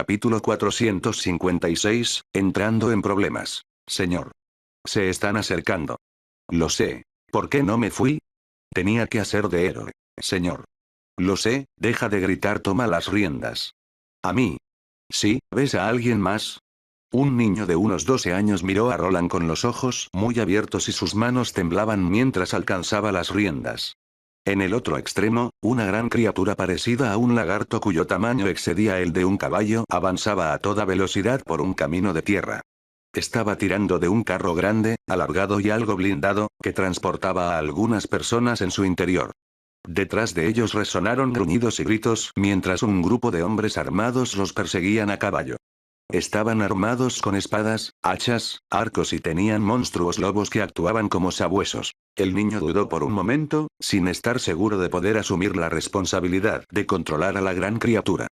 Capítulo 456, entrando en problemas. Señor. Se están acercando. Lo sé. ¿Por qué no me fui? Tenía que hacer de héroe. Señor. Lo sé, deja de gritar, toma las riendas. ¿A mí? Sí, ¿ves a alguien más? Un niño de unos 12 años miró a Roland con los ojos muy abiertos y sus manos temblaban mientras alcanzaba las riendas. En el otro extremo, una gran criatura parecida a un lagarto cuyo tamaño excedía el de un caballo avanzaba a toda velocidad por un camino de tierra. Estaba tirando de un carro grande, alargado y algo blindado, que transportaba a algunas personas en su interior. Detrás de ellos resonaron gruñidos y gritos mientras un grupo de hombres armados los perseguían a caballo. Estaban armados con espadas, hachas, arcos y tenían monstruos lobos que actuaban como sabuesos. El niño dudó por un momento, sin estar seguro de poder asumir la responsabilidad de controlar a la gran criatura.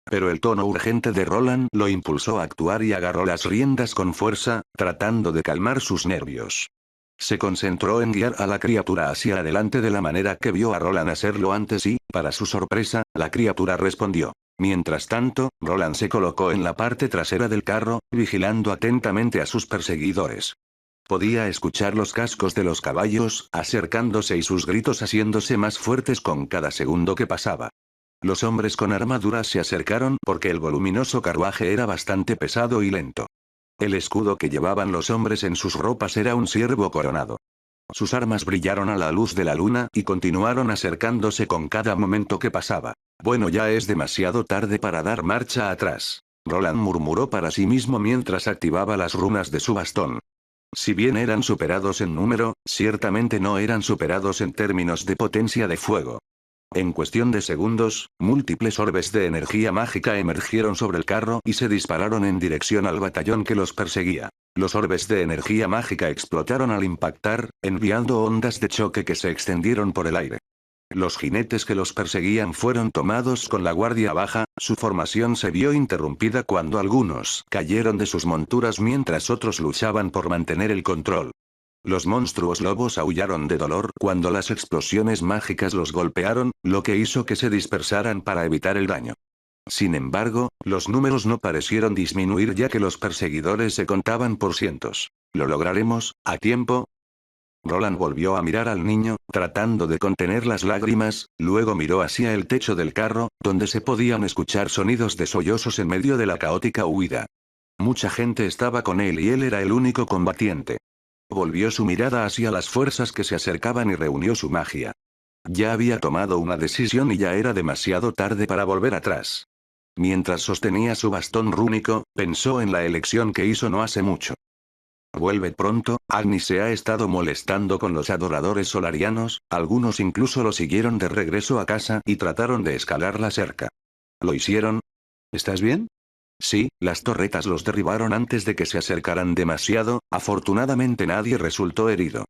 Pero el tono urgente de Roland lo impulsó a actuar y agarró las riendas con fuerza, tratando de calmar sus nervios. Se concentró en guiar a la criatura hacia adelante de la manera que vio a Roland hacerlo antes y, para su sorpresa, la criatura respondió. Mientras tanto, Roland se colocó en la parte trasera del carro, vigilando atentamente a sus perseguidores. Podía escuchar los cascos de los caballos acercándose y sus gritos haciéndose más fuertes con cada segundo que pasaba. Los hombres con armadura se acercaron porque el voluminoso carruaje era bastante pesado y lento. El escudo que llevaban los hombres en sus ropas era un ciervo coronado. Sus armas brillaron a la luz de la luna y continuaron acercándose con cada momento que pasaba. Bueno, ya es demasiado tarde para dar marcha atrás. Roland murmuró para sí mismo mientras activaba las runas de su bastón. Si bien eran superados en número, ciertamente no eran superados en términos de potencia de fuego. En cuestión de segundos, múltiples orbes de energía mágica emergieron sobre el carro y se dispararon en dirección al batallón que los perseguía. Los orbes de energía mágica explotaron al impactar, enviando ondas de choque que se extendieron por el aire. Los jinetes que los perseguían fueron tomados con la guardia baja, su formación se vio interrumpida cuando algunos cayeron de sus monturas mientras otros luchaban por mantener el control. Los monstruos lobos aullaron de dolor cuando las explosiones mágicas los golpearon, lo que hizo que se dispersaran para evitar el daño. Sin embargo, los números no parecieron disminuir ya que los perseguidores se contaban por cientos. ¿Lo lograremos, a tiempo? Roland volvió a mirar al niño, tratando de contener las lágrimas, luego miró hacia el techo del carro, donde se podían escuchar sonidos de sollozos en medio de la caótica huida. Mucha gente estaba con él y él era el único combatiente. Volvió su mirada hacia las fuerzas que se acercaban y reunió su magia. Ya había tomado una decisión y ya era demasiado tarde para volver atrás. Mientras sostenía su bastón rúnico, pensó en la elección que hizo no hace mucho. Vuelve pronto, Agni se ha estado molestando con los adoradores solarianos, algunos incluso lo siguieron de regreso a casa y trataron de escalar la cerca. ¿Lo hicieron? ¿Estás bien? Sí, las torretas los derribaron antes de que se acercaran demasiado, afortunadamente nadie resultó herido.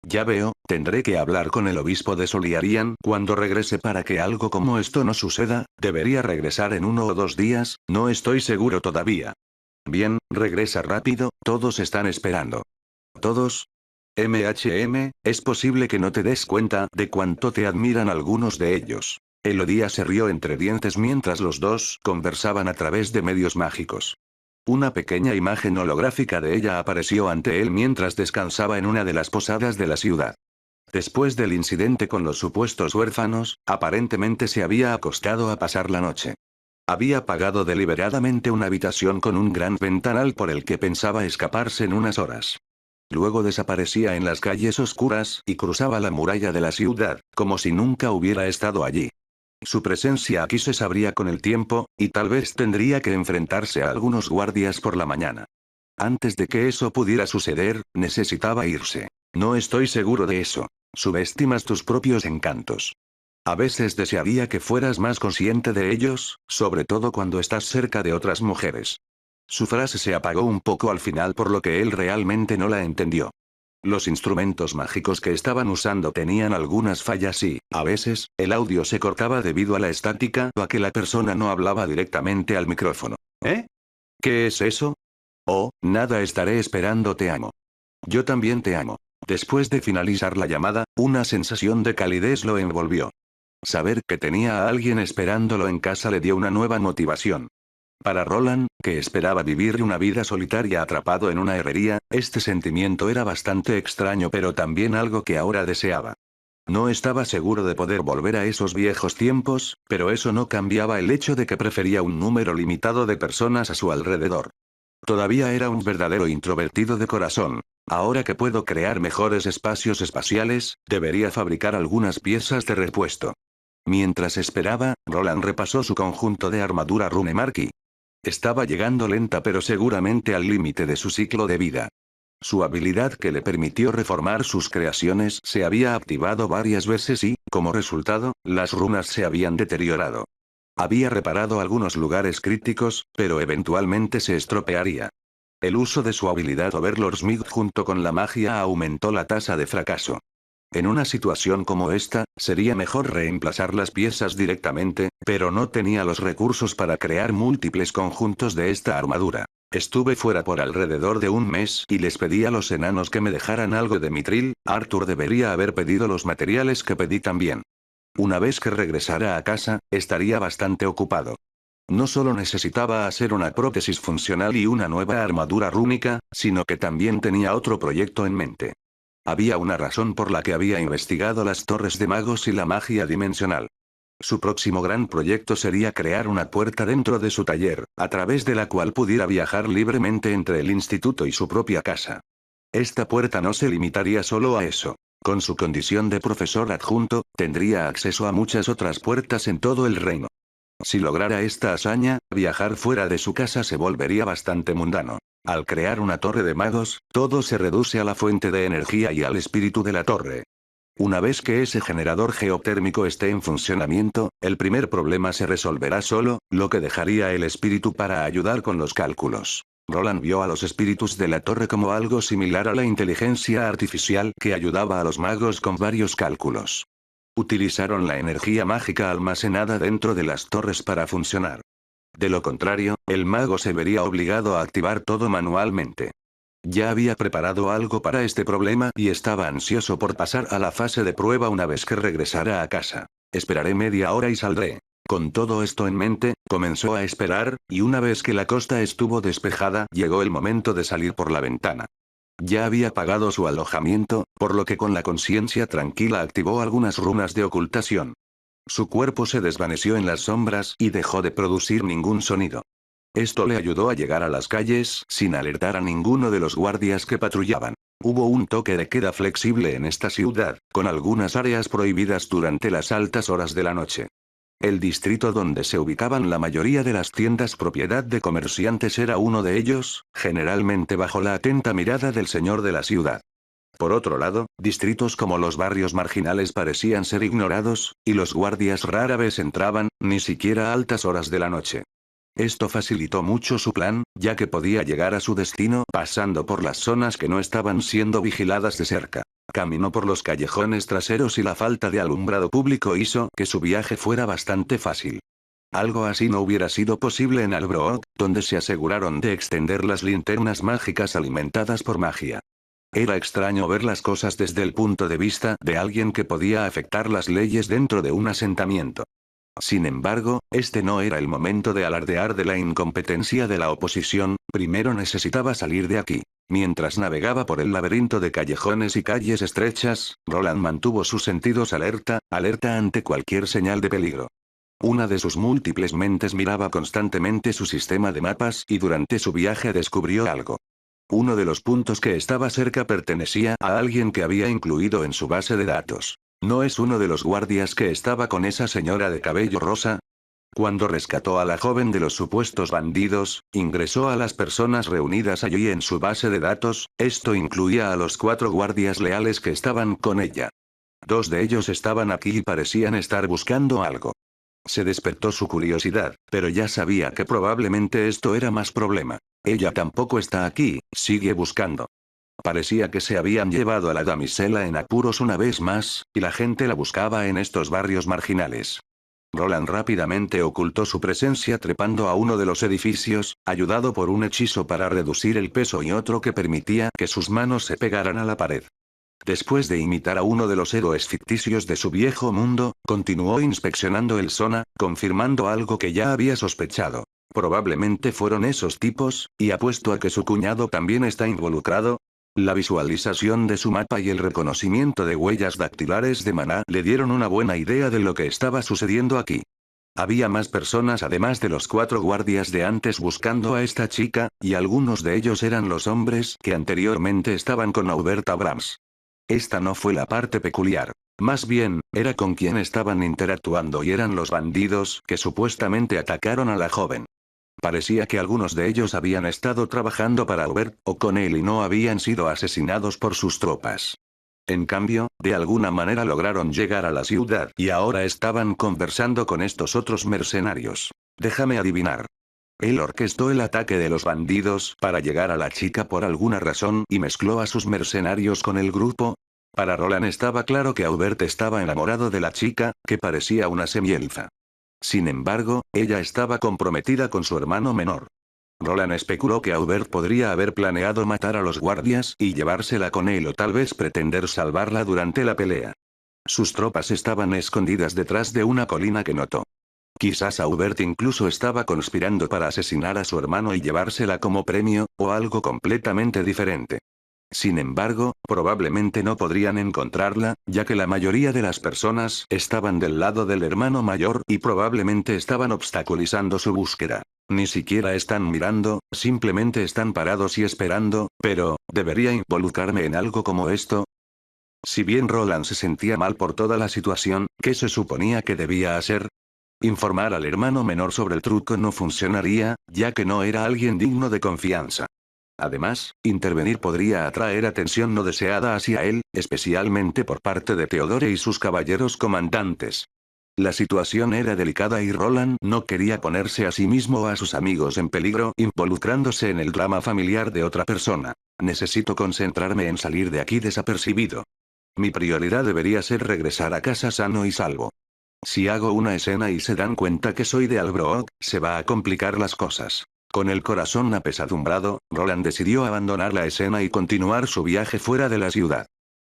Ya veo, tendré que hablar con el obispo de Solarian cuando regrese para que algo como esto no suceda, debería regresar en 1 o 2 días, no estoy seguro todavía. Bien, regresa rápido, todos están esperando. ¿Todos? Es posible que no te des cuenta de cuánto te admiran algunos de ellos. Elodía se rió entre dientes mientras los dos conversaban a través de medios mágicos. Una pequeña imagen holográfica de ella apareció ante él mientras descansaba en una de las posadas de la ciudad. Después del incidente con los supuestos huérfanos, aparentemente se había acostado a pasar la noche. Había pagado deliberadamente una habitación con un gran ventanal por el que pensaba escaparse en unas horas. Luego desaparecía en las calles oscuras y cruzaba la muralla de la ciudad, como si nunca hubiera estado allí. Su presencia aquí se sabría con el tiempo, y tal vez tendría que enfrentarse a algunos guardias por la mañana. Antes de que eso pudiera suceder, necesitaba irse. No estoy seguro de eso. Subestimas tus propios encantos. A veces desearía que fueras más consciente de ellos, sobre todo cuando estás cerca de otras mujeres. Su frase se apagó un poco al final por lo que él realmente no la entendió. Los instrumentos mágicos que estaban usando tenían algunas fallas y, a veces, el audio se cortaba debido a la estática o a que la persona no hablaba directamente al micrófono. ¿Eh? ¿Qué es eso? Oh, nada, estaré esperando, te amo. Yo también te amo. Después de finalizar la llamada, una sensación de calidez lo envolvió. Saber que tenía a alguien esperándolo en casa le dio una nueva motivación. Para Roland, que esperaba vivir una vida solitaria atrapado en una herrería, este sentimiento era bastante extraño pero también algo que ahora deseaba. No estaba seguro de poder volver a esos viejos tiempos, pero eso no cambiaba el hecho de que prefería un número limitado de personas a su alrededor. Todavía era un verdadero introvertido de corazón. Ahora que puedo crear mejores espacios espaciales, debería fabricar algunas piezas de repuesto. Mientras esperaba, Roland repasó su conjunto de armadura Runemarky. Estaba llegando lenta pero seguramente al límite de su ciclo de vida. Su habilidad que le permitió reformar sus creaciones se había activado varias veces y, como resultado, las runas se habían deteriorado. Había reparado algunos lugares críticos, pero eventualmente se estropearía. El uso de su habilidad Overlord Smith junto con la magia aumentó la tasa de fracaso. En una situación como esta, sería mejor reemplazar las piezas directamente, pero no tenía los recursos para crear múltiples conjuntos de esta armadura. Estuve fuera por alrededor de un mes y les pedí a los enanos que me dejaran algo de mitril. Arthur debería haber pedido los materiales que pedí también. Una vez que regresara a casa, estaría bastante ocupado. No solo necesitaba hacer una prótesis funcional y una nueva armadura rúnica, sino que también tenía otro proyecto en mente. Había una razón por la que había investigado las torres de magos y la magia dimensional. Su próximo gran proyecto sería crear una puerta dentro de su taller, a través de la cual pudiera viajar libremente entre el instituto y su propia casa. Esta puerta no se limitaría solo a eso. Con su condición de profesor adjunto, tendría acceso a muchas otras puertas en todo el reino. Si lograra esta hazaña, viajar fuera de su casa se volvería bastante mundano. Al crear una torre de magos, todo se reduce a la fuente de energía y al espíritu de la torre. Una vez que ese generador geotérmico esté en funcionamiento, el primer problema se resolverá solo, lo que dejaría el espíritu para ayudar con los cálculos. Roland vio a los espíritus de la torre como algo similar a la inteligencia artificial que ayudaba a los magos con varios cálculos. Utilizaron la energía mágica almacenada dentro de las torres para funcionar. De lo contrario, el mago se vería obligado a activar todo manualmente. Ya había preparado algo para este problema y estaba ansioso por pasar a la fase de prueba una vez que regresara a casa. Esperaré media hora y saldré. Con todo esto en mente, comenzó a esperar, y una vez que la costa estuvo despejada, llegó el momento de salir por la ventana. Ya había pagado su alojamiento, por lo que con la conciencia tranquila activó algunas runas de ocultación. Su cuerpo se desvaneció en las sombras y dejó de producir ningún sonido. Esto le ayudó a llegar a las calles sin alertar a ninguno de los guardias que patrullaban. Hubo un toque de queda flexible en esta ciudad, con algunas áreas prohibidas durante las altas horas de la noche. El distrito donde se ubicaban la mayoría de las tiendas propiedad de comerciantes era uno de ellos, generalmente bajo la atenta mirada del señor de la ciudad. Por otro lado, distritos como los barrios marginales parecían ser ignorados, y los guardias rara vez entraban, ni siquiera a altas horas de la noche. Esto facilitó mucho su plan, ya que podía llegar a su destino pasando por las zonas que no estaban siendo vigiladas de cerca. Caminó por los callejones traseros y la falta de alumbrado público hizo que su viaje fuera bastante fácil. Algo así no hubiera sido posible en Albrook, donde se aseguraron de extender las linternas mágicas alimentadas por magia. Era extraño ver las cosas desde el punto de vista de alguien que podía afectar las leyes dentro de un asentamiento. Sin embargo, este no era el momento de alardear de la incompetencia de la oposición, primero necesitaba salir de aquí. Mientras navegaba por el laberinto de callejones y calles estrechas, Roland mantuvo sus sentidos alerta ante cualquier señal de peligro. Una de sus múltiples mentes miraba constantemente su sistema de mapas y durante su viaje descubrió algo. Uno de los puntos que estaba cerca pertenecía a alguien que había incluido en su base de datos. ¿No es uno de los guardias que estaba con esa señora de cabello rosa? Cuando rescató a la joven de los supuestos bandidos, ingresó a las personas reunidas allí en su base de datos, esto incluía a los 4 guardias leales que estaban con ella. 2 de ellos estaban aquí y parecían estar buscando algo. Se despertó su curiosidad, pero ya sabía que probablemente esto era más problema. Ella tampoco está aquí, sigue buscando. Parecía que se habían llevado a la damisela en apuros una vez más, y la gente la buscaba en estos barrios marginales. Roland rápidamente ocultó su presencia trepando a uno de los edificios, ayudado por un hechizo para reducir el peso y otro que permitía que sus manos se pegaran a la pared. Después de imitar a uno de los héroes ficticios de su viejo mundo, continuó inspeccionando el zona, confirmando algo que ya había sospechado. Probablemente fueron esos tipos, y apuesto a que su cuñado también está involucrado. La visualización de su mapa y el reconocimiento de huellas dactilares de Maná le dieron una buena idea de lo que estaba sucediendo aquí. Había más personas además de los 4 guardias de antes buscando a esta chica, y algunos de ellos eran los hombres que anteriormente estaban con Aubert Abrams. Esta no fue la parte peculiar. Más bien, era con quien estaban interactuando y eran los bandidos que supuestamente atacaron a la joven. Parecía que algunos de ellos habían estado trabajando para Aubert o con él y no habían sido asesinados por sus tropas. En cambio, de alguna manera lograron llegar a la ciudad y ahora estaban conversando con estos otros mercenarios. Déjame adivinar. Él orquestó el ataque de los bandidos para llegar a la chica por alguna razón y mezcló a sus mercenarios con el grupo. Para Roland estaba claro que Aubert estaba enamorado de la chica, que parecía una semielfa. Sin embargo, ella estaba comprometida con su hermano menor. Roland especuló que Aubert podría haber planeado matar a los guardias y llevársela con él o tal vez pretender salvarla durante la pelea. Sus tropas estaban escondidas detrás de una colina que notó. Quizás Aubert incluso estaba conspirando para asesinar a su hermano y llevársela como premio, o algo completamente diferente. Sin embargo, probablemente no podrían encontrarla, ya que la mayoría de las personas estaban del lado del hermano mayor y probablemente estaban obstaculizando su búsqueda. Ni siquiera están mirando, simplemente están parados y esperando, pero, ¿debería involucrarme en algo como esto? Si bien Roland se sentía mal por toda la situación, ¿qué se suponía que debía hacer? Informar al hermano menor sobre el truco no funcionaría, ya que no era alguien digno de confianza. Además, intervenir podría atraer atención no deseada hacia él, especialmente por parte de Theodore y sus caballeros comandantes. La situación era delicada y Roland no quería ponerse a sí mismo o a sus amigos en peligro involucrándose en el drama familiar de otra persona. Necesito concentrarme en salir de aquí desapercibido. Mi prioridad debería ser regresar a casa sano y salvo. Si hago una escena y se dan cuenta que soy de Albrook, se va a complicar las cosas. Con el corazón apesadumbrado, Roland decidió abandonar la escena y continuar su viaje fuera de la ciudad.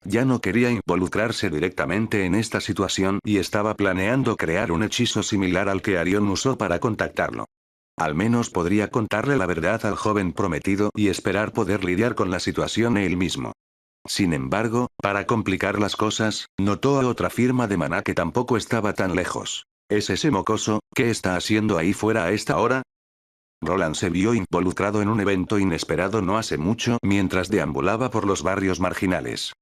Ya no quería involucrarse directamente en esta situación y estaba planeando crear un hechizo similar al que Arion usó para contactarlo. Al menos podría contarle la verdad al joven prometido y esperar poder lidiar con la situación él mismo. Sin embargo, para complicar las cosas, notó a otra firma de Maná que tampoco estaba tan lejos. ¿Es ese mocoso? ¿Qué está haciendo ahí fuera a esta hora? Roland se vio involucrado en un evento inesperado no hace mucho mientras deambulaba por los barrios marginales.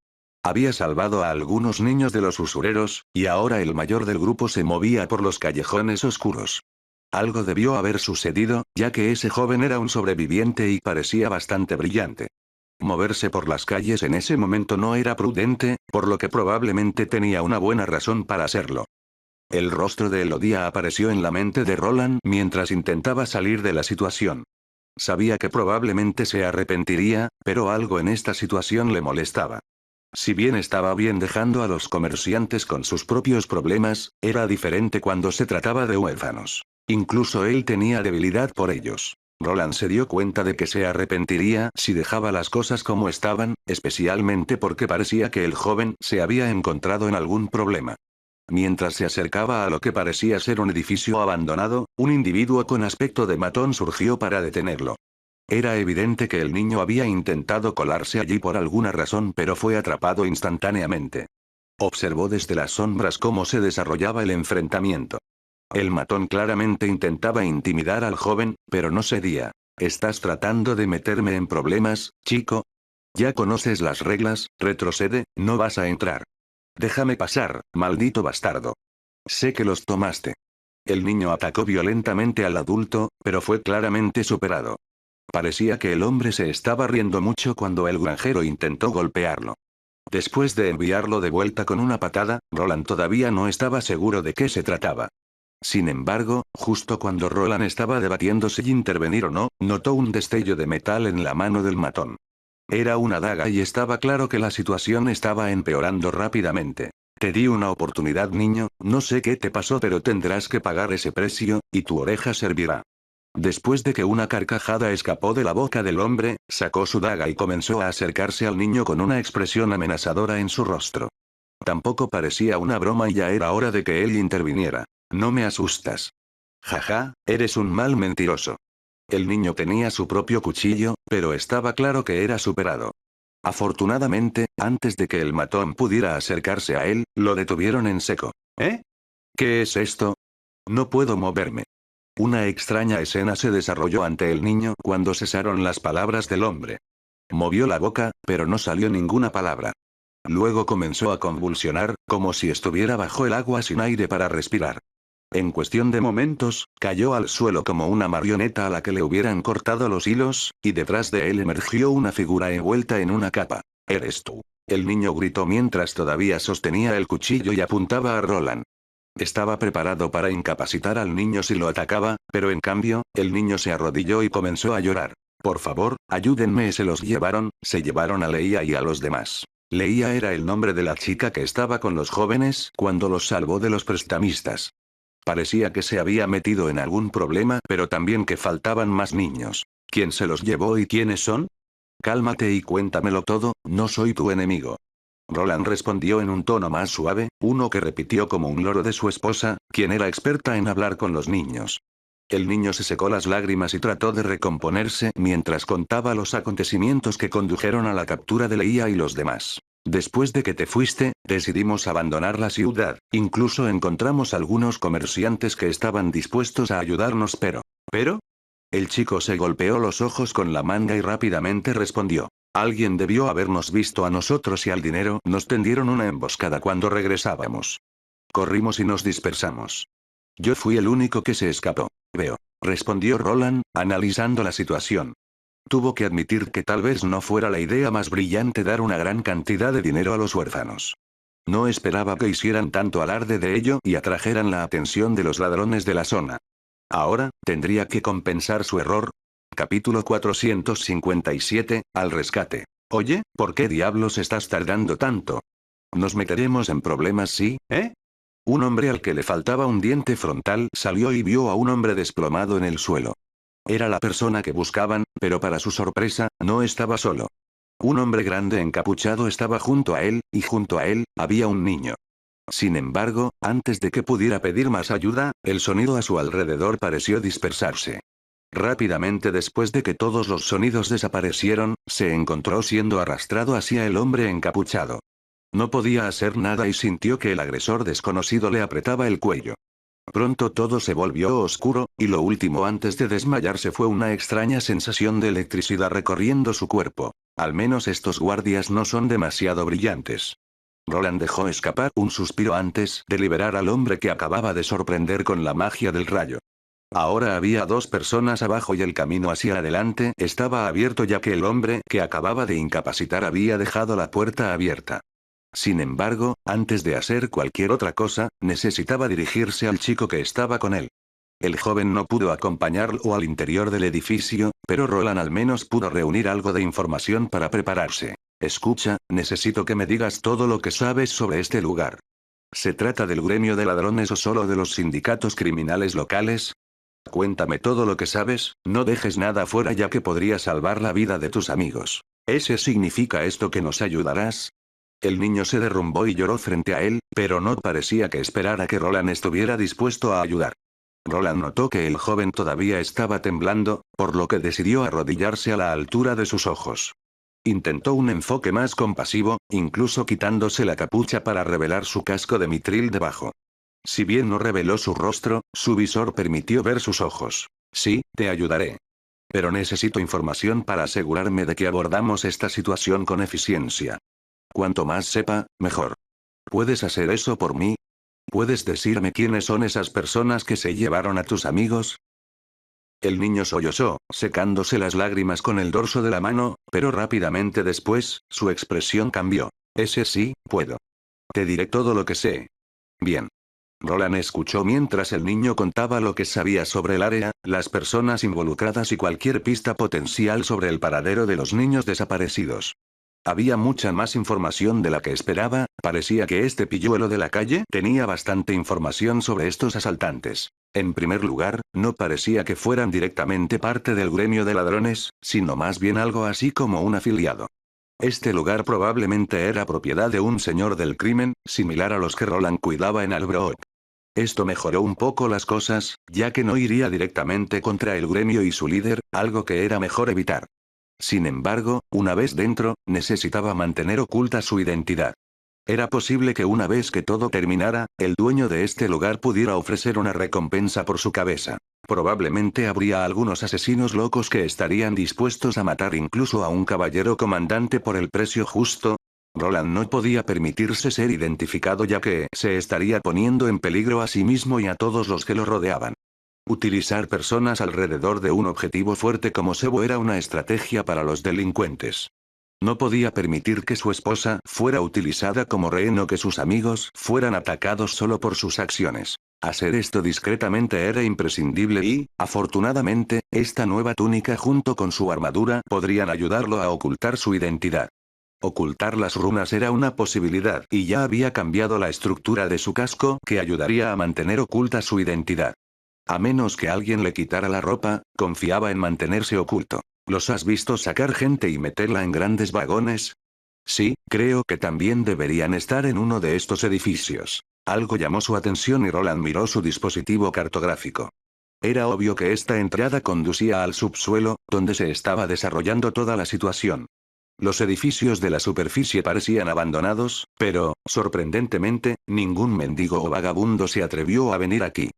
Había salvado a algunos niños de los usureros, y ahora el mayor del grupo se movía por los callejones oscuros. Algo debió haber sucedido, ya que ese joven era un sobreviviente y parecía bastante brillante. Moverse por las calles en ese momento no era prudente, por lo que probablemente tenía una buena razón para hacerlo. El rostro de Elodia apareció en la mente de Roland mientras intentaba salir de la situación. Sabía que probablemente se arrepentiría, pero algo en esta situación le molestaba. Si bien estaba bien dejando a los comerciantes con sus propios problemas, era diferente cuando se trataba de huérfanos. Incluso él tenía debilidad por ellos. Roland se dio cuenta de que se arrepentiría si dejaba las cosas como estaban, especialmente porque parecía que el joven se había encontrado en algún problema. Mientras se acercaba a lo que parecía ser un edificio abandonado, un individuo con aspecto de matón surgió para detenerlo. Era evidente que el niño había intentado colarse allí por alguna razón pero fue atrapado instantáneamente. Observó desde las sombras cómo se desarrollaba el enfrentamiento. El matón claramente intentaba intimidar al joven, pero no cedía. ¿Estás tratando de meterme en problemas, chico? Ya conoces las reglas, retrocede, no vas a entrar. Déjame pasar, maldito bastardo. Sé que los tomaste. El niño atacó violentamente al adulto, pero fue claramente superado. Parecía que el hombre se estaba riendo mucho cuando el granjero intentó golpearlo. Después de enviarlo de vuelta con una patada, Roland todavía no estaba seguro de qué se trataba. Sin embargo, justo cuando Roland estaba debatiendo si intervenir o no, notó un destello de metal en la mano del matón. Era una daga y estaba claro que la situación estaba empeorando rápidamente. Te di una oportunidad, niño, no sé qué te pasó pero tendrás que pagar ese precio, y tu oreja servirá. Después de que una carcajada escapó de la boca del hombre, sacó su daga y comenzó a acercarse al niño con una expresión amenazadora en su rostro. Tampoco parecía una broma y ya era hora de que él interviniera. No me asustas. Jaja, eres un mal mentiroso. El niño tenía su propio cuchillo, pero estaba claro que era superado. Afortunadamente, antes de que el matón pudiera acercarse a él, lo detuvieron en seco. ¿Eh? ¿Qué es esto? No puedo moverme. Una extraña escena se desarrolló ante el niño cuando cesaron las palabras del hombre. Movió la boca, pero no salió ninguna palabra. Luego comenzó a convulsionar, como si estuviera bajo el agua sin aire para respirar. En cuestión de momentos, cayó al suelo como una marioneta a la que le hubieran cortado los hilos, y detrás de él emergió una figura envuelta en una capa. «¿Eres tú?», el niño gritó mientras todavía sostenía el cuchillo y apuntaba a Roland. Estaba preparado para incapacitar al niño si lo atacaba, pero en cambio, el niño se arrodilló y comenzó a llorar. «Por favor, ayúdenme». Se llevaron a Leia y a los demás. Leia era el nombre de la chica que estaba con los jóvenes cuando los salvó de los prestamistas. Parecía que se había metido en algún problema, pero también que faltaban más niños. ¿Quién se los llevó y quiénes son? Cálmate y cuéntamelo todo, no soy tu enemigo. Roland respondió en un tono más suave, uno que repitió como un loro de su esposa, quien era experta en hablar con los niños. El niño se secó las lágrimas y trató de recomponerse mientras contaba los acontecimientos que condujeron a la captura de Leia y los demás. Después de que te fuiste, decidimos abandonar la ciudad, incluso encontramos algunos comerciantes que estaban dispuestos a ayudarnos ¿Pero? El chico se golpeó los ojos con la manga y rápidamente respondió. Alguien debió habernos visto a nosotros y al dinero. Nos tendieron una emboscada cuando regresábamos. Corrimos y nos dispersamos. Yo fui el único que se escapó. Veo, respondió Roland, analizando la situación. Tuvo que admitir que tal vez no fuera la idea más brillante dar una gran cantidad de dinero a los huérfanos. No esperaba que hicieran tanto alarde de ello y atrajeran la atención de los ladrones de la zona. Ahora, tendría que compensar su error. Capítulo 457, al rescate. Oye, ¿por qué diablos estás tardando tanto? Nos meteremos en problemas sí, ¿eh? Un hombre al que le faltaba un diente frontal salió y vio a un hombre desplomado en el suelo. Era la persona que buscaban, pero para su sorpresa, no estaba solo. Un hombre grande encapuchado estaba junto a él, y junto a él, había un niño. Sin embargo, antes de que pudiera pedir más ayuda, el sonido a su alrededor pareció dispersarse. Rápidamente después de que todos los sonidos desaparecieron, se encontró siendo arrastrado hacia el hombre encapuchado. No podía hacer nada y sintió que el agresor desconocido le apretaba el cuello. Pronto todo se volvió oscuro, y lo último antes de desmayarse fue una extraña sensación de electricidad recorriendo su cuerpo. Al menos estos guardias no son demasiado brillantes. Roland dejó escapar un suspiro antes de liberar al hombre que acababa de sorprender con la magia del rayo. Ahora había dos personas abajo y el camino hacia adelante estaba abierto ya que el hombre que acababa de incapacitar había dejado la puerta abierta. Sin embargo, antes de hacer cualquier otra cosa, necesitaba dirigirse al chico que estaba con él. El joven no pudo acompañarlo al interior del edificio, pero Roland al menos pudo reunir algo de información para prepararse. Escucha, necesito que me digas todo lo que sabes sobre este lugar. ¿Se trata del gremio de ladrones o solo de los sindicatos criminales locales? Cuéntame todo lo que sabes, no dejes nada fuera ya que podría salvar la vida de tus amigos. ¿Ese significa esto que nos ayudarás? El niño se derrumbó y lloró frente a él, pero no parecía que esperara que Roland estuviera dispuesto a ayudar. Roland notó que el joven todavía estaba temblando, por lo que decidió arrodillarse a la altura de sus ojos. Intentó un enfoque más compasivo, incluso quitándose la capucha para revelar su casco de mitril debajo. Si bien no reveló su rostro, su visor permitió ver sus ojos. Sí, te ayudaré. Pero necesito información para asegurarme de que abordamos esta situación con eficiencia. Cuanto más sepa, mejor. ¿Puedes hacer eso por mí? ¿Puedes decirme quiénes son esas personas que se llevaron a tus amigos? El niño sollozó, secándose las lágrimas con el dorso de la mano, pero rápidamente después, su expresión cambió. Ese sí, puedo. Te diré todo lo que sé. Bien. Roland escuchó mientras el niño contaba lo que sabía sobre el área, las personas involucradas y cualquier pista potencial sobre el paradero de los niños desaparecidos. Había mucha más información de la que esperaba, parecía que este pilluelo de la calle tenía bastante información sobre estos asaltantes. En primer lugar, no parecía que fueran directamente parte del gremio de ladrones, sino más bien algo así como un afiliado. Este lugar probablemente era propiedad de un señor del crimen, similar a los que Roland cuidaba en Albrook. Esto mejoró un poco las cosas, ya que no iría directamente contra el gremio y su líder, algo que era mejor evitar. Sin embargo, una vez dentro, necesitaba mantener oculta su identidad. Era posible que una vez que todo terminara, el dueño de este lugar pudiera ofrecer una recompensa por su cabeza. Probablemente habría algunos asesinos locos que estarían dispuestos a matar incluso a un caballero comandante por el precio justo. Roland no podía permitirse ser identificado ya que se estaría poniendo en peligro a sí mismo y a todos los que lo rodeaban. Utilizar personas alrededor de un objetivo fuerte como Sebo era una estrategia para los delincuentes. No podía permitir que su esposa fuera utilizada como rehén o que sus amigos fueran atacados solo por sus acciones. Hacer esto discretamente era imprescindible y, afortunadamente, esta nueva túnica junto con su armadura podrían ayudarlo a ocultar su identidad. Ocultar las runas era una posibilidad y ya había cambiado la estructura de su casco que ayudaría a mantener oculta su identidad. A menos que alguien le quitara la ropa, confiaba en mantenerse oculto. ¿Los has visto sacar gente y meterla en grandes vagones? Sí, creo que también deberían estar en uno de estos edificios. Algo llamó su atención y Roland miró su dispositivo cartográfico. Era obvio que esta entrada conducía al subsuelo, donde se estaba desarrollando toda la situación. Los edificios de la superficie parecían abandonados, pero, sorprendentemente, ningún mendigo o vagabundo se atrevió a venir aquí.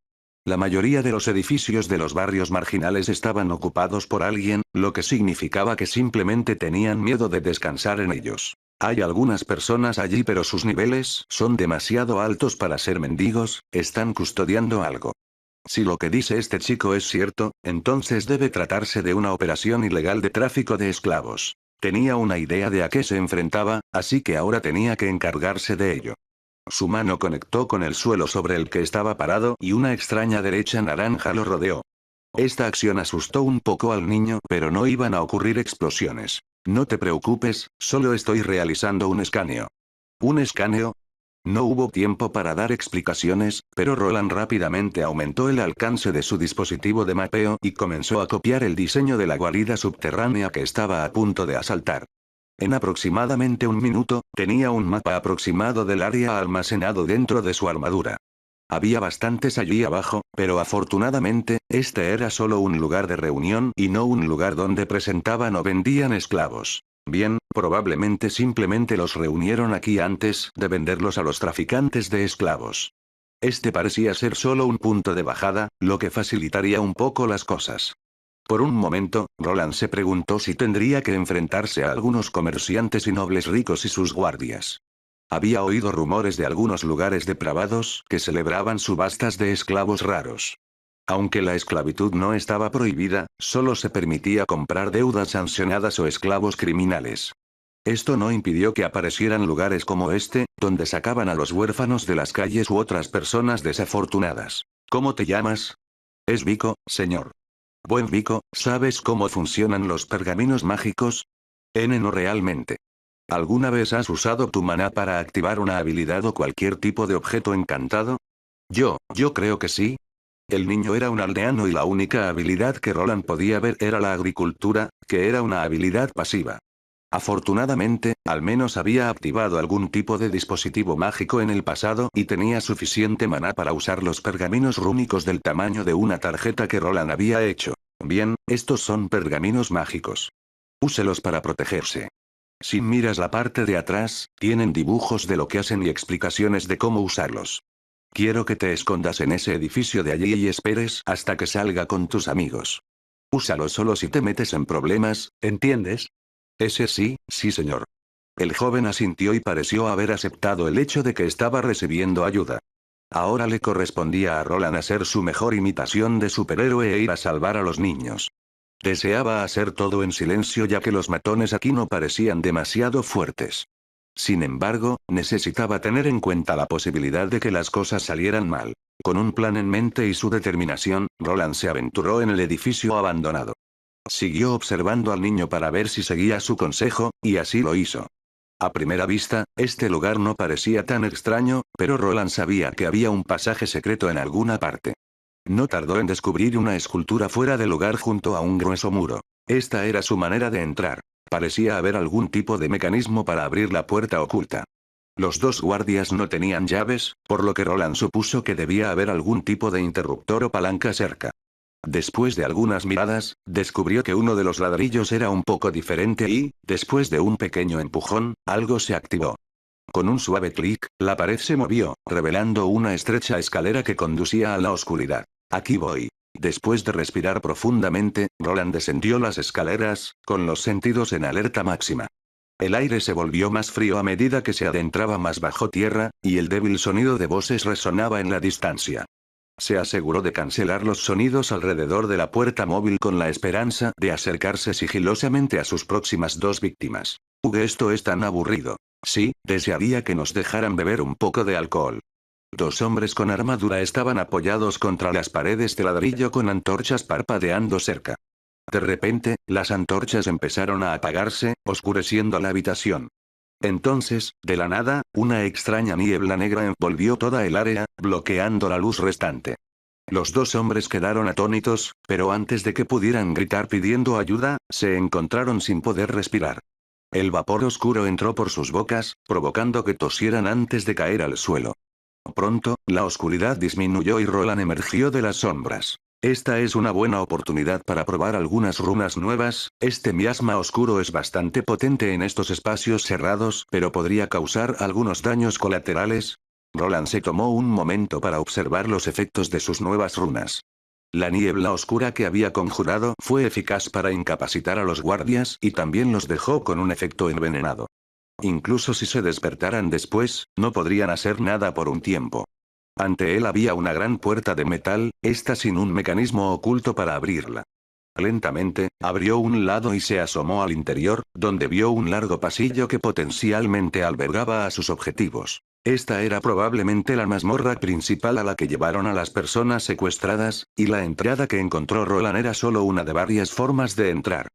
La mayoría de los edificios de los barrios marginales estaban ocupados por alguien, lo que significaba que simplemente tenían miedo de descansar en ellos. Hay algunas personas allí pero sus niveles son demasiado altos para ser mendigos, están custodiando algo. Si lo que dice este chico es cierto, entonces debe tratarse de una operación ilegal de tráfico de esclavos. Tenía una idea de a qué se enfrentaba, así que ahora tenía que encargarse de ello. Su mano conectó con el suelo sobre el que estaba parado y una extraña derecha naranja lo rodeó. Esta acción asustó un poco al niño, pero no iban a ocurrir explosiones. No te preocupes, solo estoy realizando un escaneo. ¿Un escaneo? No hubo tiempo para dar explicaciones, pero Roland rápidamente aumentó el alcance de su dispositivo de mapeo y comenzó a copiar el diseño de la guarida subterránea que estaba a punto de asaltar. En aproximadamente un minuto, tenía un mapa aproximado del área almacenado dentro de su armadura. Había bastantes allí abajo, pero afortunadamente, este era solo un lugar de reunión y no un lugar donde presentaban o vendían esclavos. Bien, probablemente simplemente los reunieron aquí antes de venderlos a los traficantes de esclavos. Este parecía ser solo un punto de bajada, lo que facilitaría un poco las cosas. Por un momento, Roland se preguntó si tendría que enfrentarse a algunos comerciantes y nobles ricos y sus guardias. Había oído rumores de algunos lugares depravados que celebraban subastas de esclavos raros. Aunque la esclavitud no estaba prohibida, solo se permitía comprar deudas sancionadas o esclavos criminales. Esto no impidió que aparecieran lugares como este, donde sacaban a los huérfanos de las calles u otras personas desafortunadas. ¿Cómo te llamas? Es Vico, señor. Buen Vico, ¿sabes cómo funcionan los pergaminos mágicos? No realmente. ¿Alguna vez has usado tu maná para activar una habilidad o cualquier tipo de objeto encantado? Yo creo que sí. El niño era un aldeano y la única habilidad que Roland podía ver era la agricultura, que era una habilidad pasiva. Afortunadamente, al menos había activado algún tipo de dispositivo mágico en el pasado y tenía suficiente maná para usar los pergaminos rúnicos del tamaño de una tarjeta que Roland había hecho. Bien, estos son pergaminos mágicos. Úselos para protegerse. Si miras la parte de atrás, tienen dibujos de lo que hacen y explicaciones de cómo usarlos. Quiero que te escondas en ese edificio de allí y esperes hasta que salga con tus amigos. Úsalo solo si te metes en problemas, ¿entiendes? Ese sí, sí señor. El joven asintió y pareció haber aceptado el hecho de que estaba recibiendo ayuda. Ahora le correspondía a Roland hacer su mejor imitación de superhéroe e ir a salvar a los niños. Deseaba hacer todo en silencio ya que los matones aquí no parecían demasiado fuertes. Sin embargo, necesitaba tener en cuenta la posibilidad de que las cosas salieran mal. Con un plan en mente y su determinación, Roland se aventuró en el edificio abandonado. Siguió observando al niño para ver si seguía su consejo, y así lo hizo. A primera vista, este lugar no parecía tan extraño, pero Roland sabía que había un pasaje secreto en alguna parte. No tardó en descubrir una escultura fuera del lugar junto a un grueso muro. Esta era su manera de entrar. Parecía haber algún tipo de mecanismo para abrir la puerta oculta. Los dos guardias no tenían llaves, por lo que Roland supuso que debía haber algún tipo de interruptor o palanca cerca. Después de algunas miradas, descubrió que uno de los ladrillos era un poco diferente y, después de un pequeño empujón, algo se activó. Con un suave clic, la pared se movió, revelando una estrecha escalera que conducía a la oscuridad. Aquí voy. Después de respirar profundamente, Roland descendió las escaleras, con los sentidos en alerta máxima. El aire se volvió más frío a medida que se adentraba más bajo tierra, y el débil sonido de voces resonaba en la distancia. Se aseguró de cancelar los sonidos alrededor de la puerta móvil con la esperanza de acercarse sigilosamente a sus próximas dos víctimas. Esto es tan aburrido. Sí, desearía que nos dejaran beber un poco de alcohol. Dos hombres con armadura estaban apoyados contra las paredes de ladrillo con antorchas parpadeando cerca. De repente, las antorchas empezaron a apagarse, oscureciendo la habitación. Entonces, de la nada, una extraña niebla negra envolvió toda el área, bloqueando la luz restante. Los dos hombres quedaron atónitos, pero antes de que pudieran gritar pidiendo ayuda, se encontraron sin poder respirar. El vapor oscuro entró por sus bocas, provocando que tosieran antes de caer al suelo. Pronto, la oscuridad disminuyó y Roland emergió de las sombras. Esta es una buena oportunidad para probar algunas runas nuevas. Este miasma oscuro es bastante potente en estos espacios cerrados, pero podría causar algunos daños colaterales. Roland se tomó un momento para observar los efectos de sus nuevas runas. La niebla oscura que había conjurado fue eficaz para incapacitar a los guardias y también los dejó con un efecto envenenado. Incluso si se despertaran después, no podrían hacer nada por un tiempo. Ante él había una gran puerta de metal, esta sin un mecanismo oculto para abrirla. Lentamente, abrió un lado y se asomó al interior, donde vio un largo pasillo que potencialmente albergaba a sus objetivos. Esta era probablemente la mazmorra principal a la que llevaron a las personas secuestradas, y la entrada que encontró Roland era solo una de varias formas de entrar.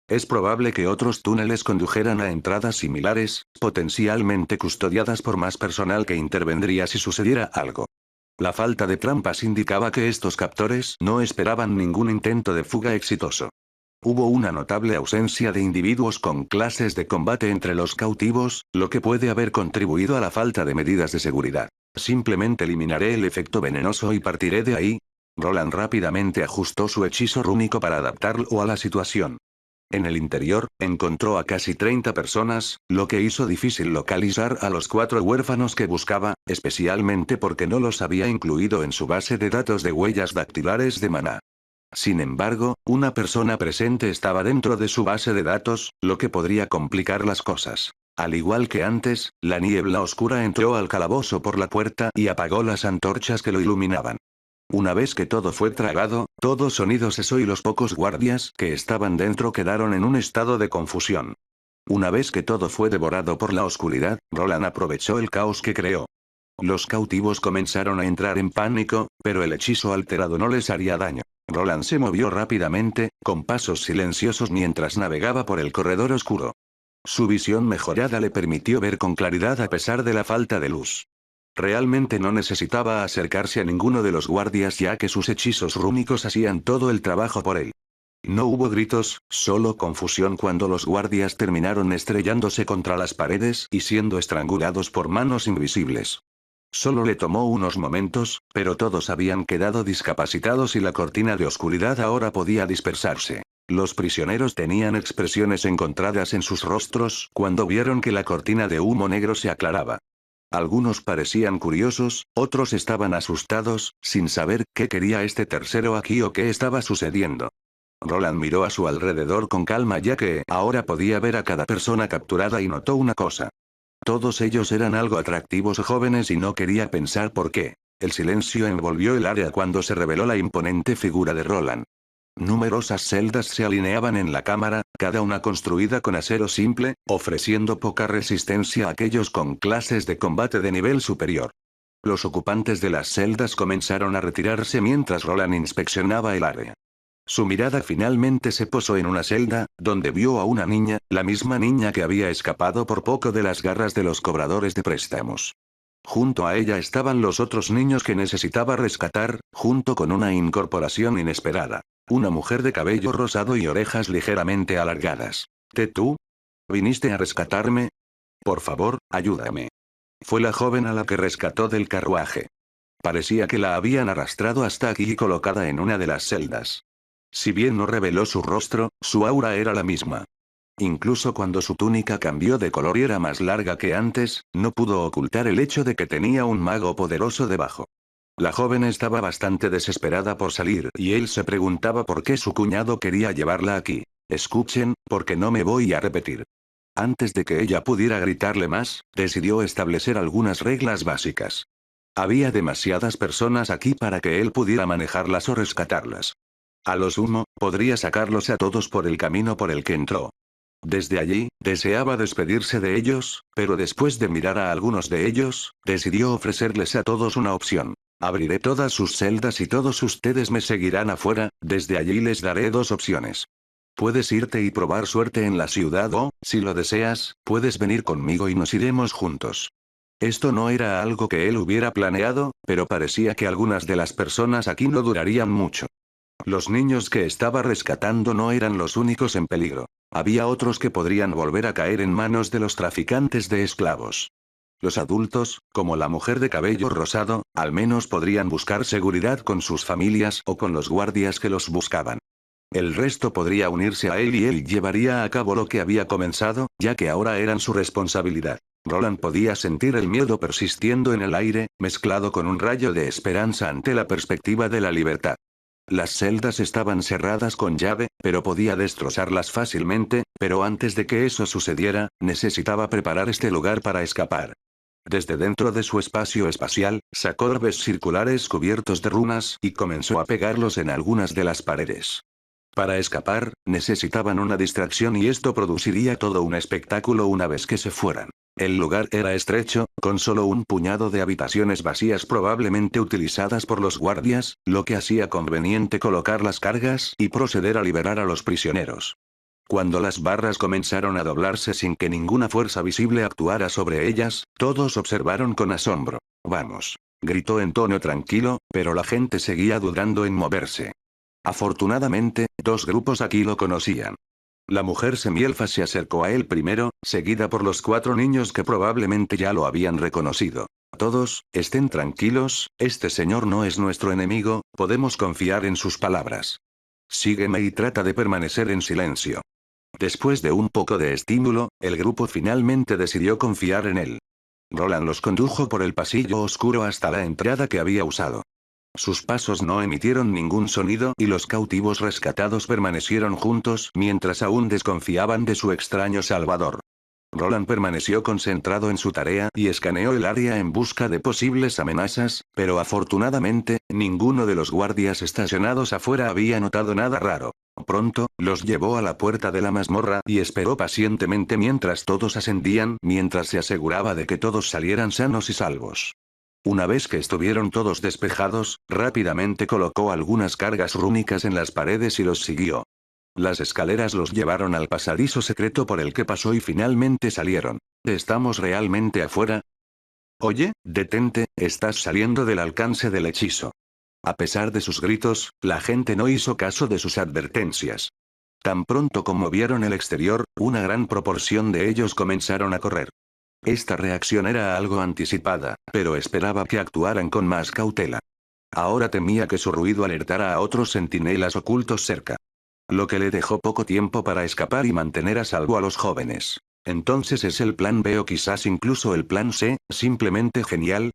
Es probable que otros túneles condujeran a entradas similares, potencialmente custodiadas por más personal que intervendría si sucediera algo. La falta de trampas indicaba que estos captores no esperaban ningún intento de fuga exitoso. Hubo una notable ausencia de individuos con clases de combate entre los cautivos, lo que puede haber contribuido a la falta de medidas de seguridad. Simplemente eliminaré el efecto venenoso y partiré de ahí. Roland rápidamente ajustó su hechizo rúnico para adaptarlo a la situación. En el interior, encontró a casi 30 personas, lo que hizo difícil localizar a los 4 huérfanos que buscaba, especialmente porque no los había incluido en su base de datos de huellas dactilares de maná. Sin embargo, una persona presente estaba dentro de su base de datos, lo que podría complicar las cosas. Al igual que antes, la niebla oscura entró al calabozo por la puerta y apagó las antorchas que lo iluminaban. Una vez que todo fue tragado, todo sonido cesó y los pocos guardias que estaban dentro quedaron en un estado de confusión. Una vez que todo fue devorado por la oscuridad, Roland aprovechó el caos que creó. Los cautivos comenzaron a entrar en pánico, pero el hechizo alterado no les haría daño. Roland se movió rápidamente, con pasos silenciosos mientras navegaba por el corredor oscuro. Su visión mejorada le permitió ver con claridad a pesar de la falta de luz. Realmente no necesitaba acercarse a ninguno de los guardias ya que sus hechizos rúnicos hacían todo el trabajo por él. No hubo gritos, solo confusión cuando los guardias terminaron estrellándose contra las paredes y siendo estrangulados por manos invisibles. Solo le tomó unos momentos, pero todos habían quedado discapacitados y la cortina de oscuridad ahora podía dispersarse. Los prisioneros tenían expresiones encontradas en sus rostros cuando vieron que la cortina de humo negro se aclaraba. Algunos parecían curiosos, otros estaban asustados, sin saber qué quería este tercero aquí o qué estaba sucediendo. Roland miró a su alrededor con calma ya que ahora podía ver a cada persona capturada y notó una cosa. Todos ellos eran algo atractivos o jóvenes y no quería pensar por qué. El silencio envolvió el área cuando se reveló la imponente figura de Roland. Numerosas celdas se alineaban en la cámara, cada una construida con acero simple, ofreciendo poca resistencia a aquellos con clases de combate de nivel superior. Los ocupantes de las celdas comenzaron a retirarse mientras Roland inspeccionaba el área. Su mirada finalmente se posó en una celda, donde vio a una niña, la misma niña que había escapado por poco de las garras de los cobradores de préstamos. Junto a ella estaban los otros niños que necesitaba rescatar, junto con una incorporación inesperada. Una mujer de cabello rosado y orejas ligeramente alargadas. ¿Tú? ¿Viniste a rescatarme? Por favor, ayúdame. Fue la joven a la que rescató del carruaje. Parecía que la habían arrastrado hasta aquí y colocada en una de las celdas. Si bien no reveló su rostro, su aura era la misma. Incluso cuando su túnica cambió de color y era más larga que antes, no pudo ocultar el hecho de que tenía un mago poderoso debajo. La joven estaba bastante desesperada por salir y él se preguntaba por qué su cuñado quería llevarla aquí. Escuchen, porque no me voy a repetir. Antes de que ella pudiera gritarle más, decidió establecer algunas reglas básicas. Había demasiadas personas aquí para que él pudiera manejarlas o rescatarlas. A lo sumo, podría sacarlos a todos por el camino por el que entró. Desde allí, deseaba despedirse de ellos, pero después de mirar a algunos de ellos, decidió ofrecerles a todos una opción. Abriré todas sus celdas y todos ustedes me seguirán afuera, desde allí les daré dos opciones. Puedes irte y probar suerte en la ciudad o, si lo deseas, puedes venir conmigo y nos iremos juntos. Esto no era algo que él hubiera planeado, pero parecía que algunas de las personas aquí no durarían mucho. Los niños que estaba rescatando no eran los únicos en peligro. Había otros que podrían volver a caer en manos de los traficantes de esclavos. Los adultos, como la mujer de cabello rosado, al menos podrían buscar seguridad con sus familias o con los guardias que los buscaban. El resto podría unirse a él y él llevaría a cabo lo que había comenzado, ya que ahora eran su responsabilidad. Roland podía sentir el miedo persistiendo en el aire, mezclado con un rayo de esperanza ante la perspectiva de la libertad. Las celdas estaban cerradas con llave, pero podía destrozarlas fácilmente, pero antes de que eso sucediera, necesitaba preparar este lugar para escapar. Desde dentro de su espacio espacial, sacó orbes circulares cubiertos de runas y comenzó a pegarlos en algunas de las paredes. Para escapar, necesitaban una distracción y esto produciría todo un espectáculo una vez que se fueran. El lugar era estrecho, con solo un puñado de habitaciones vacías probablemente utilizadas por los guardias, lo que hacía conveniente colocar las cargas y proceder a liberar a los prisioneros. Cuando las barras comenzaron a doblarse sin que ninguna fuerza visible actuara sobre ellas, todos observaron con asombro. «Vamos», gritó en tono tranquilo, pero la gente seguía dudando en moverse. Afortunadamente, dos grupos aquí lo conocían. La mujer semielfa se acercó a él primero, seguida por los 4 niños que probablemente ya lo habían reconocido. Todos, estén tranquilos, este señor no es nuestro enemigo, podemos confiar en sus palabras. Sígueme y trata de permanecer en silencio. Después de un poco de estímulo, el grupo finalmente decidió confiar en él. Roland los condujo por el pasillo oscuro hasta la entrada que había usado. Sus pasos no emitieron ningún sonido y los cautivos rescatados permanecieron juntos mientras aún desconfiaban de su extraño salvador. Roland permaneció concentrado en su tarea y escaneó el área en busca de posibles amenazas, pero afortunadamente, ninguno de los guardias estacionados afuera había notado nada raro. Pronto, los llevó a la puerta de la mazmorra y esperó pacientemente mientras todos ascendían, mientras se aseguraba de que todos salieran sanos y salvos. Una vez que estuvieron todos despejados, rápidamente colocó algunas cargas rúnicas en las paredes y los siguió. Las escaleras los llevaron al pasadizo secreto por el que pasó y finalmente salieron. ¿Estamos realmente afuera? Oye, detente, estás saliendo del alcance del hechizo. A pesar de sus gritos, la gente no hizo caso de sus advertencias. Tan pronto como vieron el exterior, una gran proporción de ellos comenzaron a correr. Esta reacción era algo anticipada, pero esperaba que actuaran con más cautela. Ahora temía que su ruido alertara a otros centinelas ocultos cerca. Lo que le dejó poco tiempo para escapar y mantener a salvo a los jóvenes. Entonces es el plan B o quizás incluso el plan C, simplemente genial,